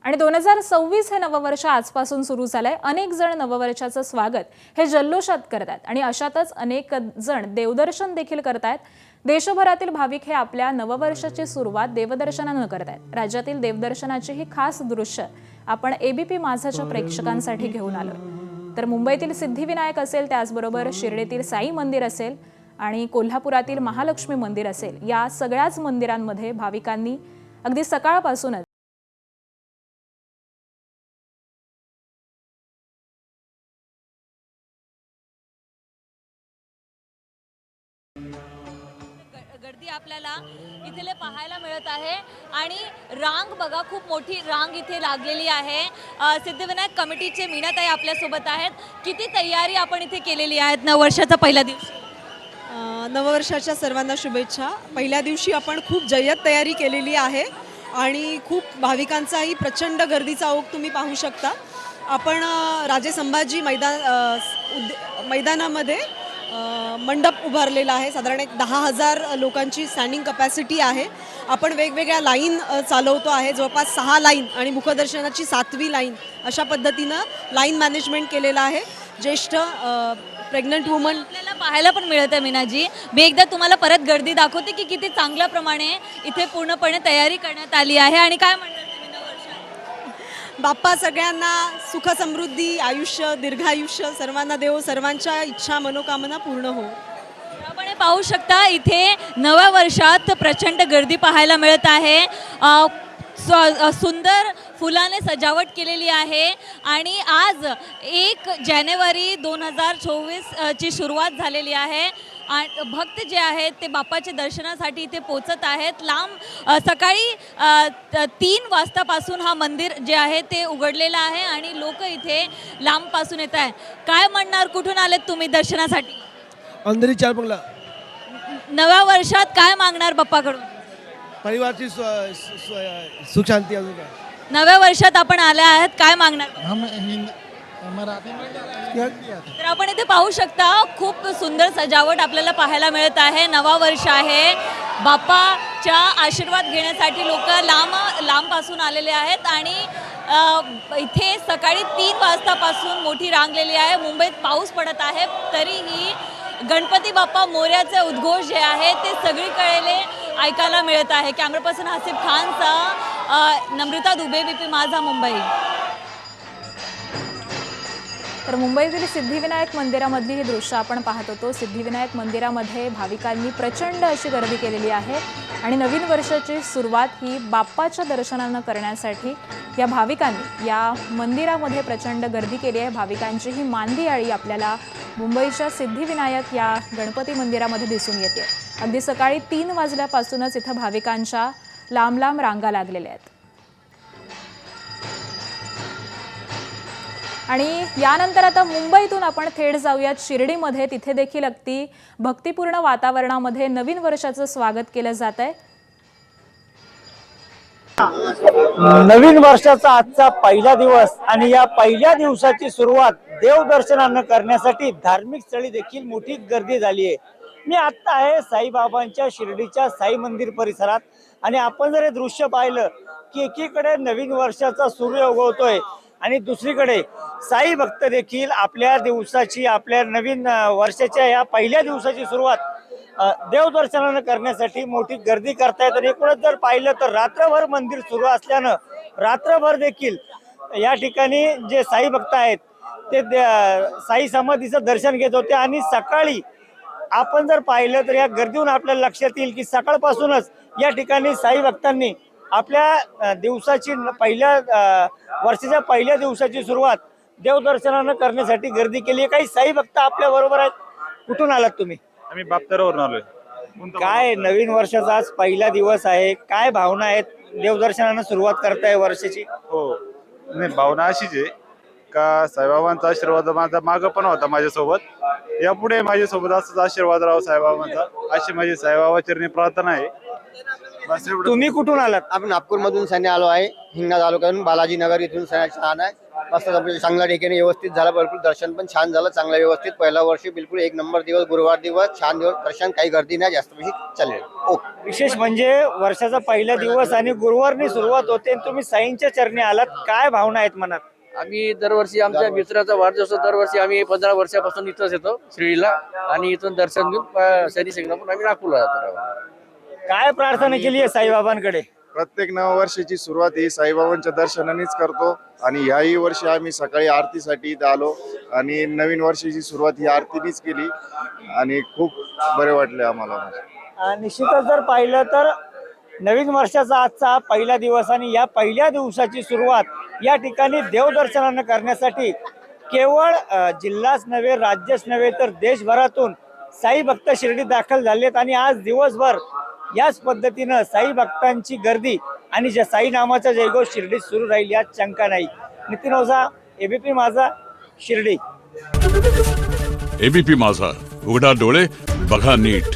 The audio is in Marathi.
आणि 2026 हे नववर्ष आजपासून सुरू झालंय। अनेक जण नववर्षाचं स्वागत हे जल्लोषात करतात आणि अशातच अनेक जण देवदर्शन देखील करतात। देशभरातील भाविक हे आपल्या नववर्षाची सुरुवात देवदर्शनाने करतात। राज्यातील देवदर्शनाची ही खास दृश्य आपण एबीपी माझाच्या प्रेक्षकांसाठी घेऊन आलो। तर मुंबईतील सिद्धिविनायक असेल, त्याचबरोबर शिर्डीतील साई मंदिर असेल आणि कोल्हापुरातील महालक्ष्मी मंदिर असेल, या सगळ्याच मंदिरांमध्ये भाविकांनी अगदी सकाळपासूनच गर्दी आपल्याला इथे पाहायला मिळत आहे आणि रांग बघा, खूप मोठी रांग इथे लागलेली आहे। सिद्धिविनायक कमिटीचे मीनाताई आपल्या सोबत आहेत। किती तयारी आपण इथे केलेली आहे नववर्षाचा पहिला दिवस? नववर्षाच्या सर्वांना शुभेच्छा। पहिल्या दिवशी आपण खूप जय्यत तयारी केलेली आहे आणि खूप भाविकांचाही प्रचंड गर्दीचा ओघ तुम्ही पाहू शकता। आपण राजे संभाजी मैदानामध्ये मंडप उभारलेला आहे। साधारण एक 10,000 लोकांची स्टँडिंग कपॅसिटी आहे। आपण वेगवेगळ्या लाईन चालवतो आहे, जवळपास 6 लाईन आणि मुखदर्शनाची 7वी लाईन अशा पद्धतीनं लाईन मॅनेजमेंट केलेलं आहे। ज्येष्ठ प्रेग्नंट वुमन आपल्याला पाहायला पण मिळत आहे। मीनाजी, मी एकदा तुम्हाला परत गर्दी दाखवते की किती चांगल्या प्रमाणे इथे पूर्णपणे तयारी करण्यात आली आहे। आणि काय म्हणतात तुम्ही नववर्षात? बाप्पा सगळ्यांना सुख समृद्धी, आयुष्य, दीर्घायुष्य सर्वांना देव, सर्वांच्या इच्छा मनोकामना पूर्ण हो। आपण पाहू शकता इथे नव्या वर्षात प्रचंड गर्दी पाहायला मिळत आहे। सुंदर फुलाने सजावट केलेली आहे आणि आज 1 जानेवारी 2024 ची सुरुवात झालेली आहे। भक्त जे आहेत ते बाप्पाच्या दर्शनासाठी इथे पोचत आहेत। लांब सकाळी 3 वाजतापासून हा मंदिर जे आहे ते उघडलेलं आहे आणि लोक इथे लांबपासून येत आहेत। काय म्हणणार, कुठून आलेत तुम्ही दर्शनासाठी? अंधेरी 4 बंगला। नव्या वर्षात काय मागणार बाप्पाकडून? परिवाराची सुख शांती। अजून काय नव्या वर्षात आपण आल्या आहात, काय मागणार? तर आपण इथे पाहू शकता खूप सुंदर सजावट आपल्याला पाहायला मिळत आहे। नवा वर्ष आहे, बाप्पाच्या आशीर्वाद घेण्यासाठी लोक लांबपासून आलेले आहेत आणि इथे सकाळी 3 वाजतापासून मोठी रांगलेली आहे। मुंबईत पाऊस पडत आहे तरीही गणपती बाप्पा मोरयाचे उद्घोष जे आहे ते सगळीकडे ऐकायला मिळत आहे। कॅमेरा पर्सन हासिफ खानचा नम्रता दुबे, बीपी माझा, मुंबई। तर मुंबईतील सिद्धिविनायक मंदिरामधली ही दृश्य आपण पाहत होतो। सिद्धिविनायक मंदिरामध्ये भाविकांनी प्रचंड अशी गर्दी केलेली आहे आणि नवीन वर्षाची सुरुवात ही बाप्पाच्या दर्शनानं करण्यासाठी या भाविकांनी या मंदिरामध्ये प्रचंड गर्दी केली आहे। भाविकांची ही मांदी आळी आपल्याला मुंबईच्या सिद्धिविनायक या गणपती मंदिरामध्ये दिसून येते। अगदी सकाळी 3 वाजल्यापासूनच इथं भाविकांच्या लांब लांब रांगा लागलेल्या आहेत आणि यानंतर आता मुंबईतून आपण थेट जाऊयात शिर्डीमध्ये। तिथे देखील अगदी भक्तिपूर्ण वातावरणामध्ये नवीन वर्षाचं स्वागत केलं जात आहे। नवीन वर्षाचा आजचा पहिला दिवस आणि या पहिल्या दिवसाची सुरुवात देवदर्शनानं करण्यासाठी धार्मिक स्थळी देखील मोठी गर्दी झाली आहे। मी आता आहे साईबाबांच्या शिर्डीच्या साई मंदिर परिसरात आणि आपण जर हे दृश्य पाहिलं की एकीकडे नवीन वर्षाचा सूर्य उगवतोय आणि दुसरीकडे साई भक्त देखील आपल्या दिवसाची, आपल्या नवीन वर्षाच्या या पहिल्या दिवसाची सुरुवात देवदर्शनानं करण्यासाठी मोठी गर्दी करतायत। आणि एकूणच जर पाहिलं तर रात्रभर मंदिर सुरू असल्यानं रात्रभर देखील या ठिकाणी जे साई भक्त आहेत ते साई समाधीचं दर्शन घेत होते। आणि सकाळी आपण जर पाहिलं तर या गर्दीहून आपल्याला लक्षात येईल की सकाळपासूनच या ठिकाणी साई भक्तांनी आपल्या दिवसाची वर्षाच्या पहिल्या दिवसाची सुरुवात देवदर्शनानं करण्यासाठी गर्दी केली आहे। काही साई भक्त आपल्या बरोबर आहेत। कुठून आलात तुम्ही? आम्ही बापतरावरून आलोय। काय नवीन वर्षाचा आज पहिला दिवस आहे, काय भावना आहेत? देवदर्शनानं सुरुवात करताय वर्षाची? हो, नाही, भावना अशीच आहे का साईबाबांचा आशीर्वाद माझा मागं पण होता माझ्यासोबत, यापुढे माझ्यासोबत असंच आशीर्वाद राहो साईबाबांचा, अशी माझी साईबाबा चरणी प्रार्थना आहे। बस एवढं। तुम्ही कुठून आलात? आपण नागपूर मधून सैन्य आलो आहे। हिंगणा तालुक्यातून बालाजी नगर इथून सैन्याचं स्थान आहे। मस्त चांगल्या ठिकाणी व्यवस्थित झाला, भरपूर दर्शन पण छान झालं, चांगलं व्यवस्थित. पहिला वर्षी बिलकुल एक नंबर दिवस, गुरुवार दिवस छान दिवस दर्शन, काही गर्दी नाही जास्त, पैकी चालेल. ओके. विशेष म्हणजे वर्षाचा पहिला दिवस आणि गुरुवारनी सुरुवात होते आणि तुम्ही साईंच्या चरणी आलात, काय भावना आहेत मनात? आम्ही दरवर्षी आमच्या मित्राचा वाढदिवस दरवर्षी आम्ही 15 वर्षापासून इथंच येतो शिर्डीला आणि इथून दर्शन घेऊन शनी शिंगणापूर आम्ही नागपूरला जातो. काय प्रार्थना केली आहे साईबाबांकडे? प्रत्येक नववर्षाची सुरुवात ही साईबाबांच्या दर्शनानेच करतो आणि याही वर्षी आम्ही सकाळी आरतीसाठी इथं आलो आणि नवीन वर्षाची सुरुवात ही आरतीनेच केली आणि खूप बरे वाटले आम्हाला. निश्चितच जर पाहिलं तर नवीन वर्षाचा आजचा हा पहिला दिवस आणि या पहिल्या दिवसाची सुरुवात या ठिकाणी देवदर्शनानं करण्यासाठी केवळ जिल्हाच नव्हे, राज्यच नव्हे तर देशभरातून साई भक्त शिर्डीत दाखल झालेत आणि आज दिवसभर याच पद्धतीनं साई भक्तांची गर्दी आणि ज्या साई नामाचा जयघोष शिर्डीत सुरू राहील यात शंका नाही. नितीन ओझा, एबीपी माझा, शिर्डी. एबीपी माझा, उघडा डोळे बघा नीट.